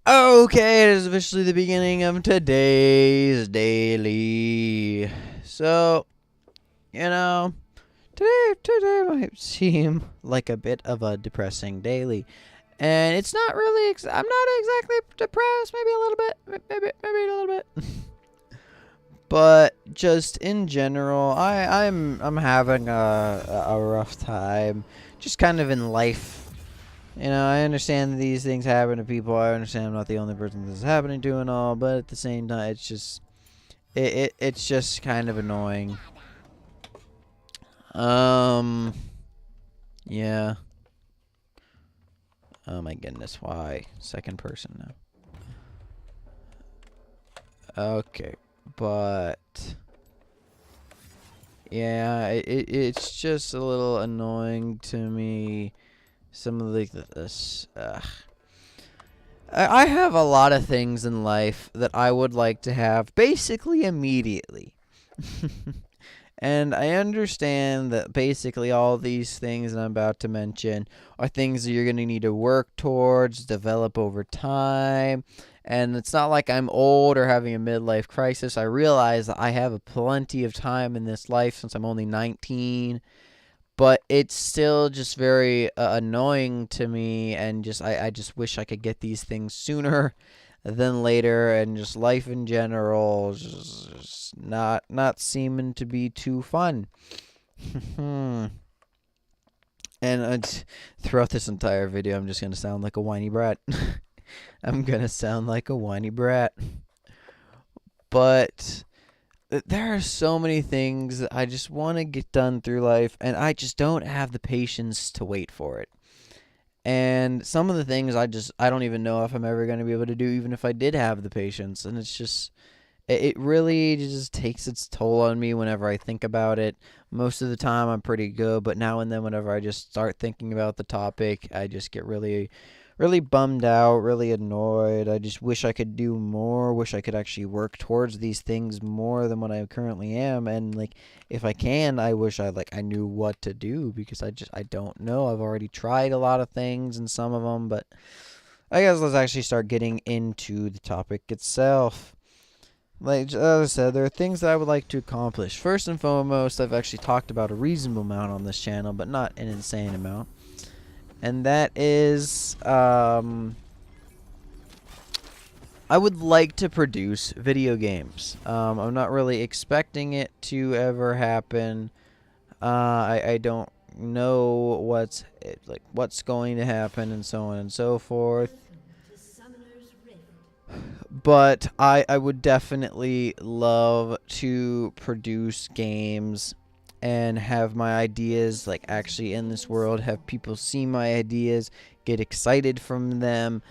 Okay, it is officially the beginning of today's daily. So, you know, today might seem like a bit of a depressing daily. And it's not really, I'm not exactly depressed, maybe a little bit, maybe a little bit. But just in general, I'm having a rough time, just kind of in life. You know, I understand these things happen to people. I understand I'm not the only person this is happening to and all, but at the same time, it's just it's just kind of annoying. Um, yeah. Oh my goodness, why second person now? Okay, but yeah, it's just a little annoying to me. Some of this. I have a lot of things in life that I would like to have basically immediately. And I understand that basically all these things that I'm about to mention are things that you're going to need to work towards, develop over time. And it's not like I'm old or having a midlife crisis. I realize that I have plenty of time in this life since I'm only 19. But it's still just very annoying to me, and I just wish I could get these things sooner than later, and just life in general just not seeming to be too fun. And throughout this entire video, I'm just gonna sound like a whiny brat. I'm gonna sound like a whiny brat, but there are so many things that I just want to get done through life, and I just don't have the patience to wait for it. And some of the things I don't even know if I'm ever going to be able to do, even if I did have the patience. And it's just it really just takes its toll on me whenever I think about it. Most of the time I'm pretty good, but now and then whenever I just start thinking about the topic, I just get really bummed out, really annoyed. I just wish I could do more, wish I could actually work towards these things more than what I currently am. And like if I can, I wish I knew what to do, because I don't know. I've already tried a lot of things and some of them, but I guess let's actually start getting into the topic itself. Like as I said, there are things that I would like to accomplish. First and foremost, I've actually talked about a reasonable amount on this channel, but not an insane amount. And that is, I would like to produce video games. I'm not really expecting it to ever happen. I don't know what's going to happen, and so on and so forth. But I would definitely love to produce games and have my ideas like actually in this world, have people see my ideas, get excited from them,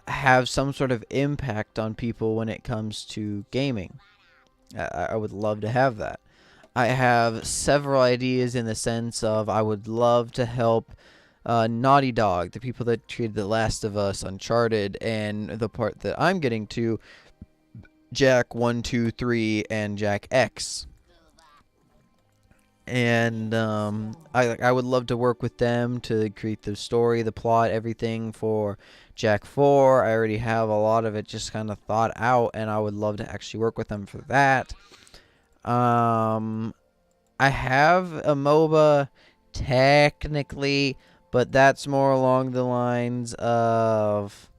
have some sort of impact on people when it comes to gaming. I would love to have that. I have several ideas in the sense of I would love to help Naughty Dog, the people that created The Last of Us, Uncharted, and the part that I'm getting to, Jak 1, 2, 3, and Jak X. And I would love to work with them to create the story, the plot, everything for Jak 4. I already have a lot of it just kind of thought out, and I would love to actually work with them for that. I have a MOBA technically, but that's more along the lines of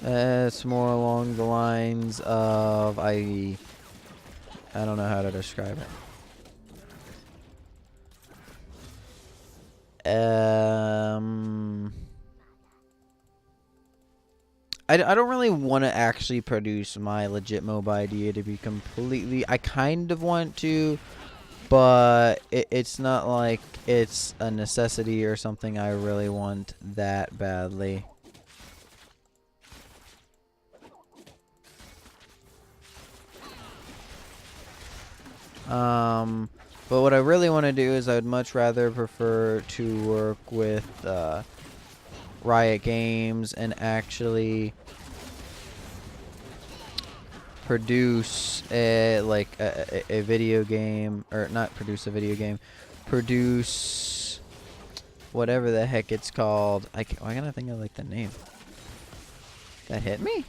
that's more along the lines of I don't know how to describe it. I don't really want to actually produce my legit MOBA idea, to be completely. I kind of want to, but it's not like it's a necessity or something I really want that badly. But what I really want to do is I'd much rather prefer to work with Riot Games and actually produce a video game, or not produce a video game, produce whatever the heck it's called. Why can't I think of like the name? That hit me?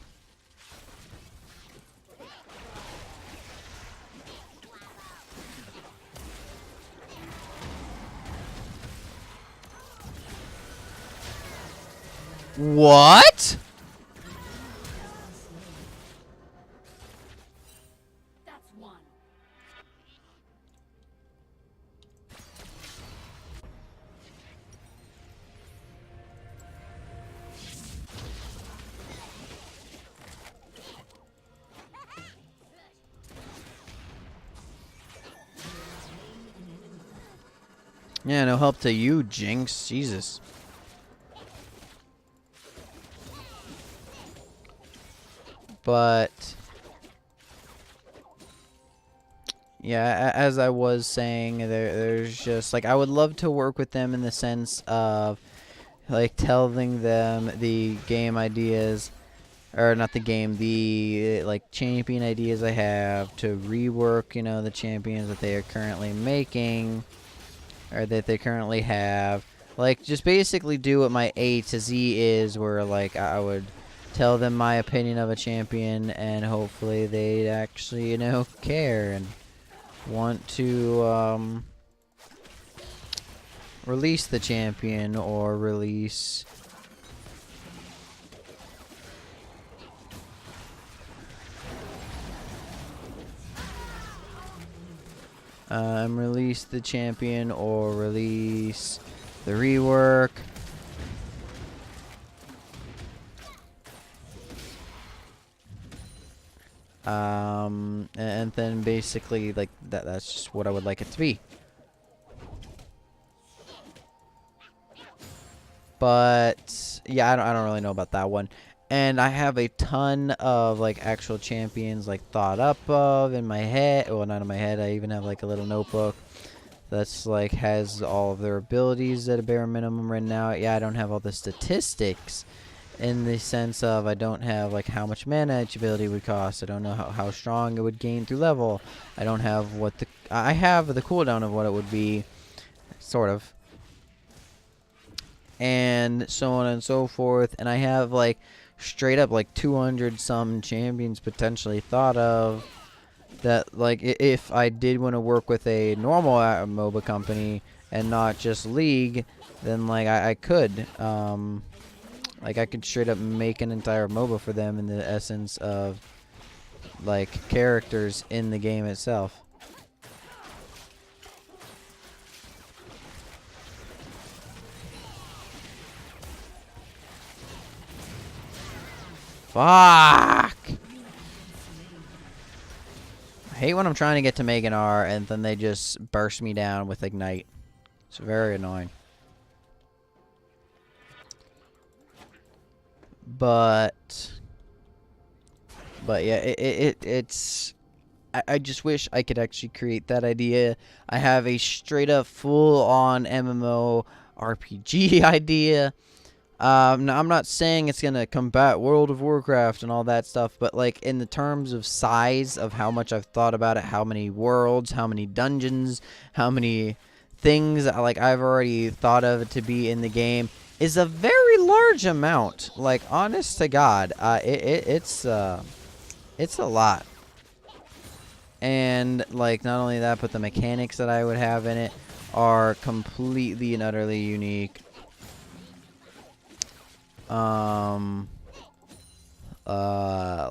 What? That's one. Yeah, no help to you, Jinx. Jesus. But yeah, as I was saying, there's just like I would love to work with them in the sense of like telling them the game ideas, or not the game, the like champion ideas I have to rework, you know, the champions that they are currently making or that they currently have. Like just basically do what my A to Z is, where like I would tell them my opinion of a champion, and hopefully they'd actually, you know, care and want to release the champion or release release the champion or release the rework. And then basically like that's just what I would like it to be. But yeah, I don't really know about that one. And I have a ton of like actual champions like thought up of in my head. Well, not in my head. I even have like a little notebook that's like has all of their abilities at a bare minimum written out. Yeah, I don't have all the statistics in the sense of I don't have like how much mana each ability would cost. I don't know how strong it would gain through level. I don't have what the I have the cooldown of what it would be, sort of, and so on and so forth. And I have like straight up like 200 some champions potentially thought of that, like if I did want to work with a normal MOBA company and not just League, then like I could like I could straight up make an entire MOBA for them in the essence of like characters in the game itself. Fuck! I hate when I'm trying to get to Megan R and then they just burst me down with Ignite. It's very annoying. But yeah, it's I just wish I could actually create that idea. I have a straight up full on MMO RPG idea. Now I'm not saying it's gonna combat World of Warcraft and all that stuff, but like in the terms of size of how much I've thought about it, how many worlds, how many dungeons, how many things like I've already thought of it to be in the game is a very large amount. Like honest to God, it's a lot. And like not only that, but the mechanics that I would have in it are completely and utterly unique.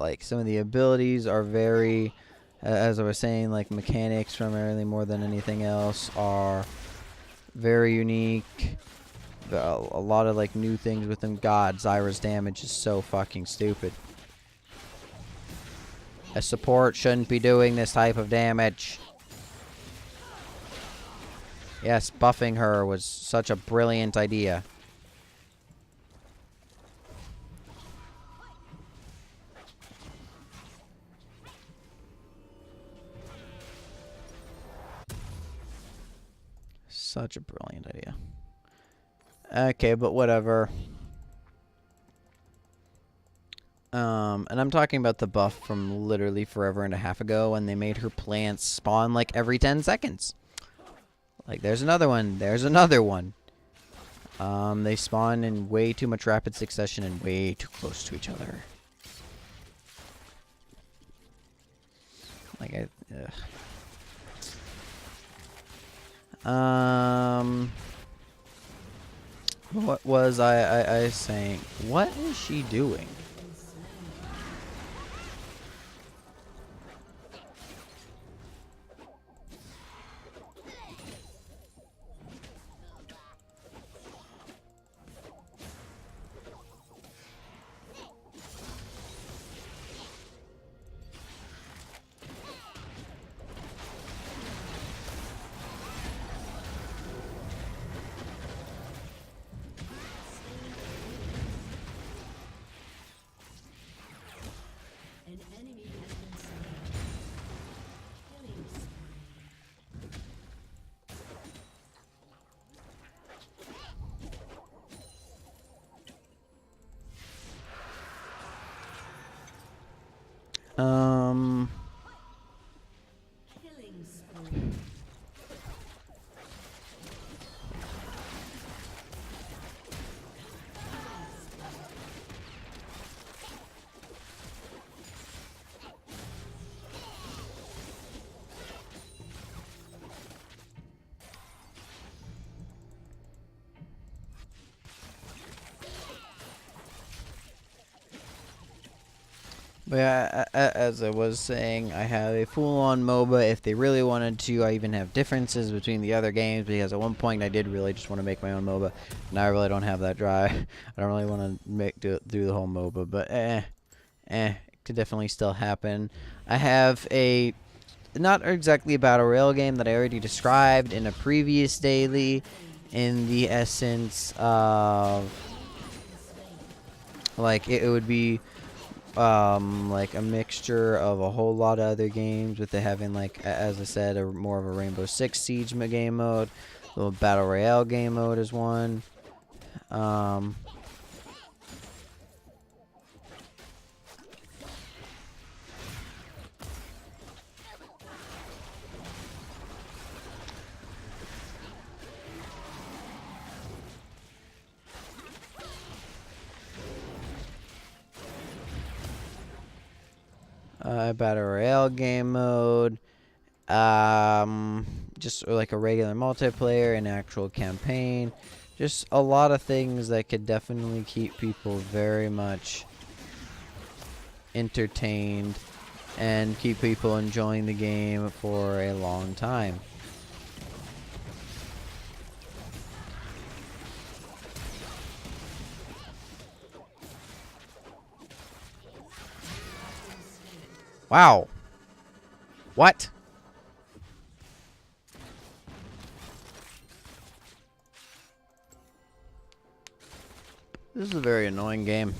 Like some of the abilities are very, as I was saying, like mechanics primarily more than anything else are very unique. A lot of like new things with them. God, Zyra's damage is so fucking stupid. A support shouldn't be doing this type of damage. Yes, buffing her was such a brilliant idea. Such a brilliant idea. Okay, but whatever. And I'm talking about the buff from literally forever and a half ago when they made her plants spawn like every 10 seconds. Like, there's another one. There's another one. They spawn in way too much rapid succession and way too close to each other. Like what was I saying? What is she doing? But yeah, as I was saying, I have a full-on MOBA. If they really wanted to, I even have differences between the other games, because at one point I did really just want to make my own MOBA. Now I really don't have that drive. I don't really want to do the whole MOBA, but it could definitely still happen. I have a not exactly a battle royale game that I already described in a previous daily, in the essence of like it would be like a mixture of a whole lot of other games, with it having, like, as I said, more of a Rainbow Six Siege game mode. A little battle royale game mode is one. Battle royale game mode. Just like a regular multiplayer and actual campaign. Just a lot of things that could definitely keep people very much entertained and keep people enjoying the game for a long time. Wow. What? This is a very annoying game.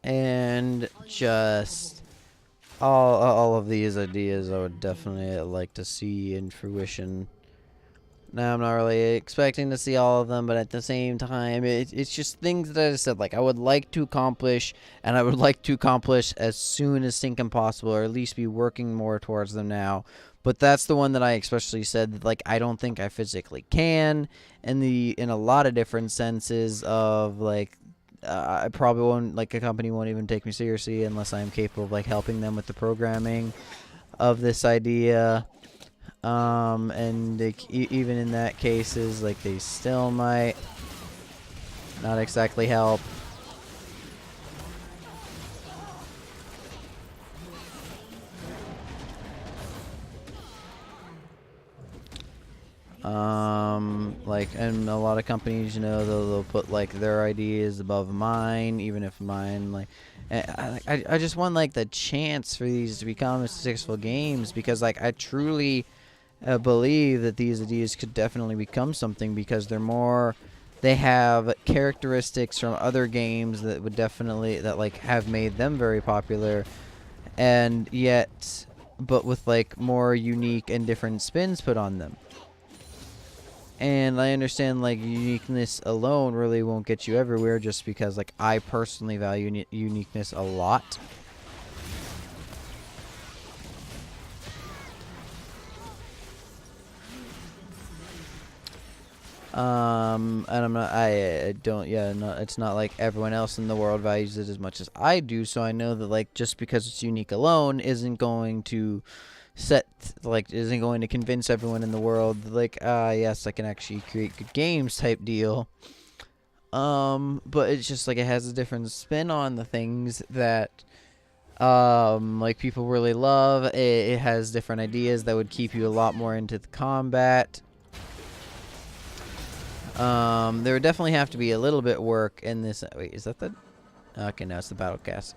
And just all of these ideas I would definitely like to see in fruition. Now, I'm not really expecting to see all of them, but at the same time, it's just things that I said, like, I would like to accomplish, and I would like to accomplish as soon as thinking possible, or at least be working more towards them now. But that's the one that I especially said that, like, I don't think I physically can, in a lot of different senses of, like, I probably won't, like, a company won't even take me seriously unless I'm capable of, like, helping them with the programming of this idea. And they, even in that cases, like, they still might not exactly help. Like, and a lot of companies, you know, they'll put, like, their ideas above mine, even if mine, like, I just want, like, the chance for these to become successful games, because, like, I truly believe that these ideas could definitely become something, because they have characteristics from other games that would definitely, that, like, have made them very popular, and yet, but with, like, more unique and different spins put on them. And I understand, like, uniqueness alone really won't get you everywhere, just because, like, I personally value uniqueness a lot. And I don't, yeah, no, it's not like everyone else in the world values it as much as I do. So I know that like just because it's unique alone isn't going to isn't going to convince everyone in the world like, yes, I can actually create good games type deal. But it's just like it has a different spin on the things that like people really love. It has different ideas that would keep you a lot more into the combat. There would definitely have to be a little bit work in this. Wait, is that the? Okay, no, it's the battle cast.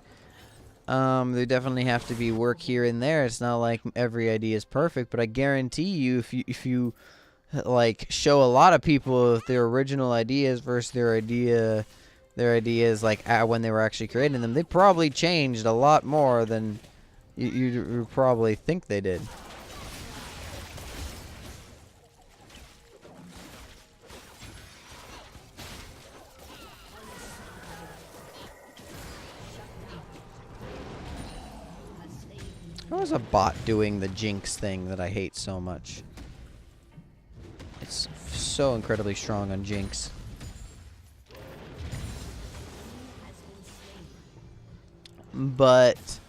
There definitely have to be work here and there. It's not like every idea is perfect, but I guarantee you, if you like show a lot of people their original ideas versus their ideas like when they were actually creating them, they probably changed a lot more than you probably think they did. How is a bot doing the Jinx thing that I hate so much? It's so incredibly strong on Jinx. But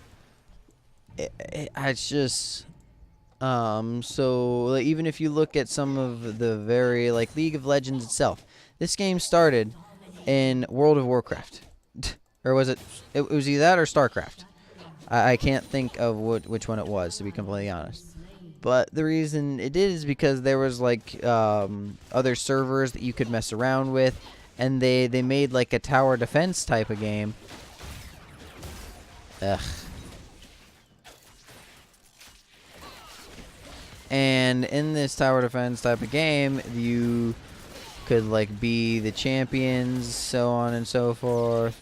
it's just so like, even if you look at some of the very like League of Legends itself, this game started in World of Warcraft. Or was it was either that or StarCraft. I can't think of which one it was, to be completely honest. But the reason it did is because there was like other servers that you could mess around with, and they made like a tower defense type of game. Ugh. And in this tower defense type of game, you could like be the champions, so on and so forth.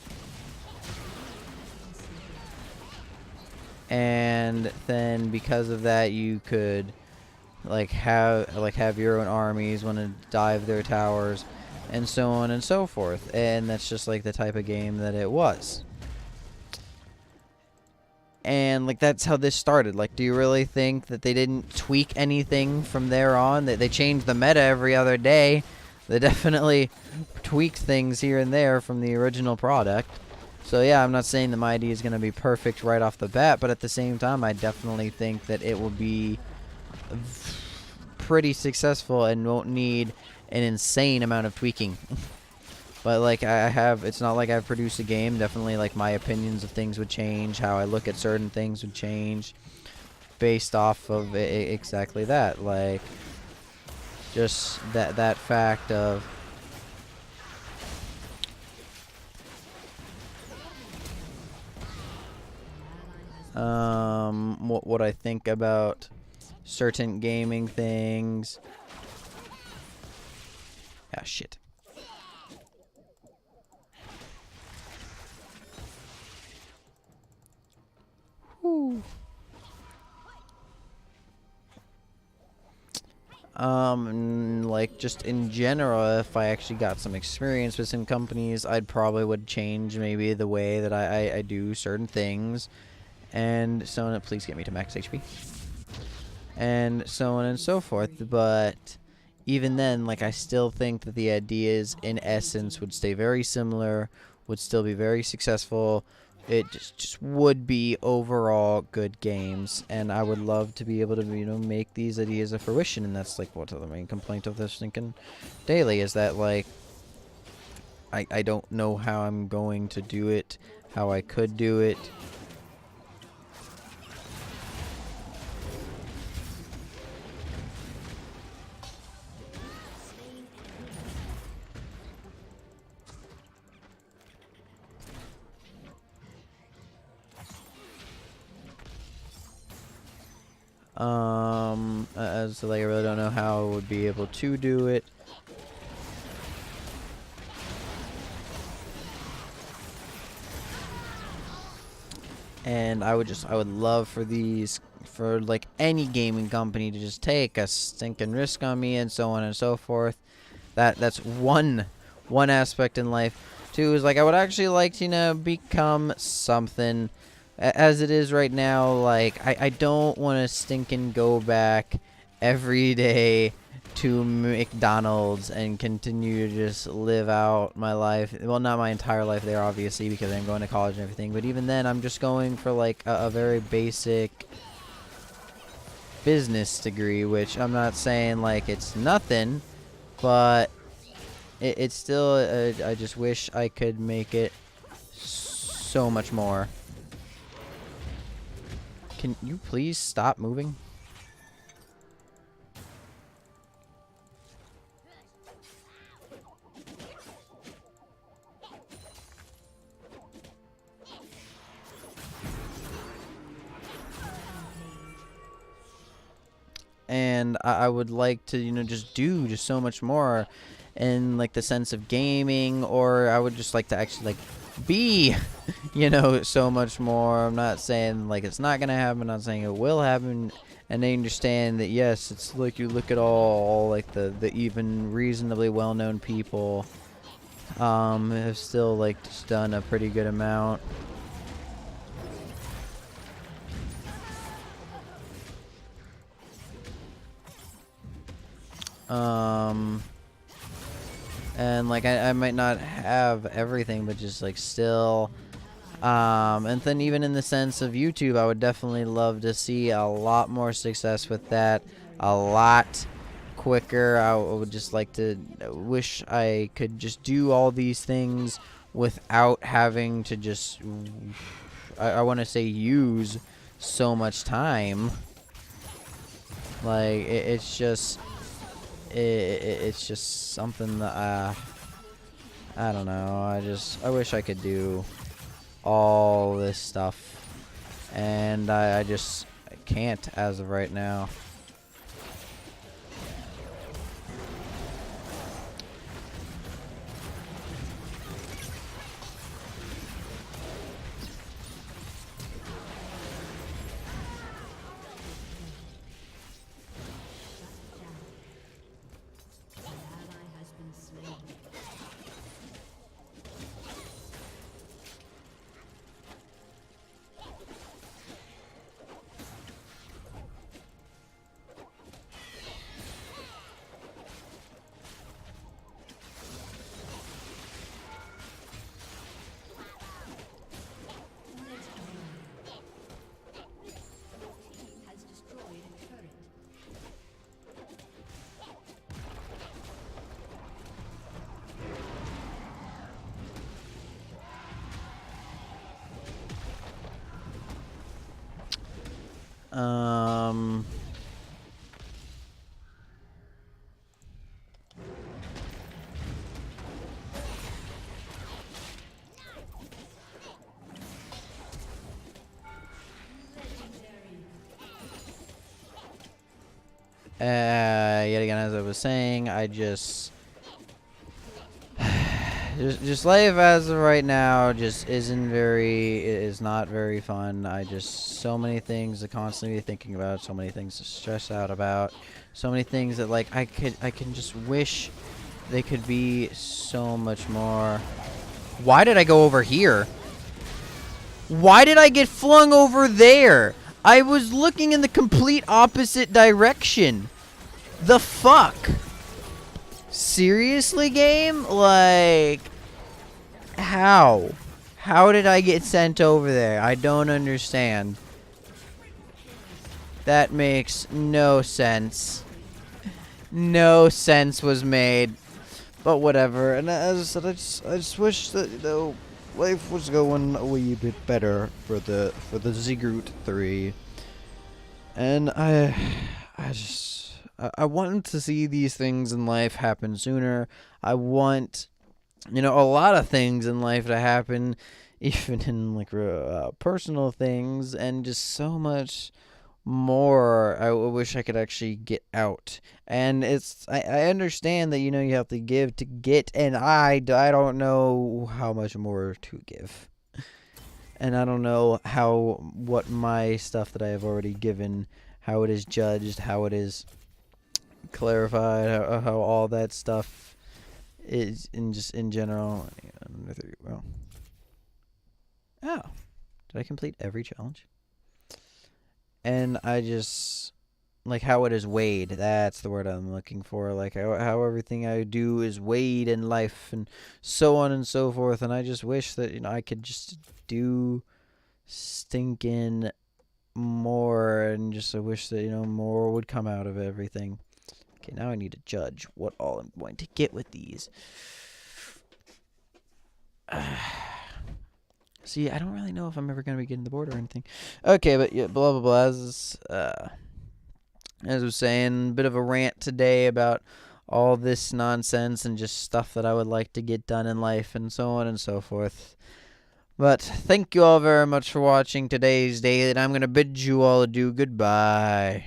And then because of that, you could like have your own armies want to dive their towers, and so on and so forth. And that's just like the type of game that it was. And like that's how this started. Like, do you really think that they didn't tweak anything from there on? That they changed the meta every other day? They definitely tweaked things here and there from the original product. So yeah, I'm not saying that my idea is going to be perfect right off the bat, but at the same time, I definitely think that it will be pretty successful and won't need an insane amount of tweaking. But like it's not like I've produced a game. Definitely like my opinions of things would change. How I look at certain things would change based off of exactly that. Like just that fact of what I think about certain gaming things. Ah, shit. Whew. Like just in general, if I actually got some experience with some companies, I'd probably would change maybe the way that I do certain things. And so on. Please get me to max HP. And so on and so forth. But even then, like, I still think that the ideas in essence would stay very similar, would still be very successful. It just would be overall good games, and I would love to be able to, you know, make these ideas a fruition. And that's like what's the main complaint of this thinking daily is that like I don't know how I'm going to do it, how I could do it. As like I really don't know how I would be able to do it. And I would love for like any gaming company to just take a stinking risk on me and so on and so forth. That's one aspect in life. Two is like I would actually like to, you know, become something. As it is right now, like I don't want to stinking go back every day to McDonald's and continue to just live out my life. Well, not my entire life there, obviously, because I'm going to college and everything. But even then, I'm just going for like a very basic business degree, which I'm not saying like it's nothing, but it's still, I just wish I could make it so much more. Can you please stop moving? And I would like to, just do just so much more in like the sense of gaming, or I would just like to actually like be, so much more. I'm not saying like it's not gonna happen. I'm not saying it will happen. And they understand that yes, it's like you look at all like the even reasonably well-known people have still like just done a pretty good amount. And like I might not have everything, but just like still, and then even in the sense of YouTube, I would definitely love to see a lot more success with that, a lot quicker. I would just like to wish I could just do all these things without having to just, I want to say, use so much time. Like it's just. It's just something that I don't know. I wish I could do all this stuff, and I just can't as of right now. Um. Yet again, as I was saying, I just life as of right now just is not very fun. I just, so many things to constantly be thinking about, so many things to stress out about, so many things that like I can just wish they could be so much more. Why did I go over here? Why did I get flung over there? I was looking in the complete opposite direction. The fuck? Seriously, game? Like, how? How did I get sent over there? I don't understand. That makes no sense. No sense was made. But whatever. And as I said, I just wish that life was going a wee bit better for the Zgroot 3. And I want to see these things in life happen sooner. I want, a lot of things in life to happen, even in like personal things, and just so much more. I wish I could actually get out. And I understand that you have to give to get, and I don't know how much more to give. And I don't know what my stuff that I have already given, how it is judged, how it is clarified, how all that stuff is in general. Well, oh, did I complete every challenge? And I just like how it is weighed. That's the word I'm looking for. Like how everything I do is weighed in life and so on and so forth. And I just wish that I could just do stinking more, and just I wish that more would come out of everything. Okay, now I need to judge what all I'm going to get with these. See, I don't really know if I'm ever going to be getting the board or anything. Okay, but yeah, blah blah blah. As I was saying, a bit of a rant today about all this nonsense and just stuff that I would like to get done in life and so on and so forth. But thank you all very much for watching today's day, and I'm going to bid you all adieu. Goodbye.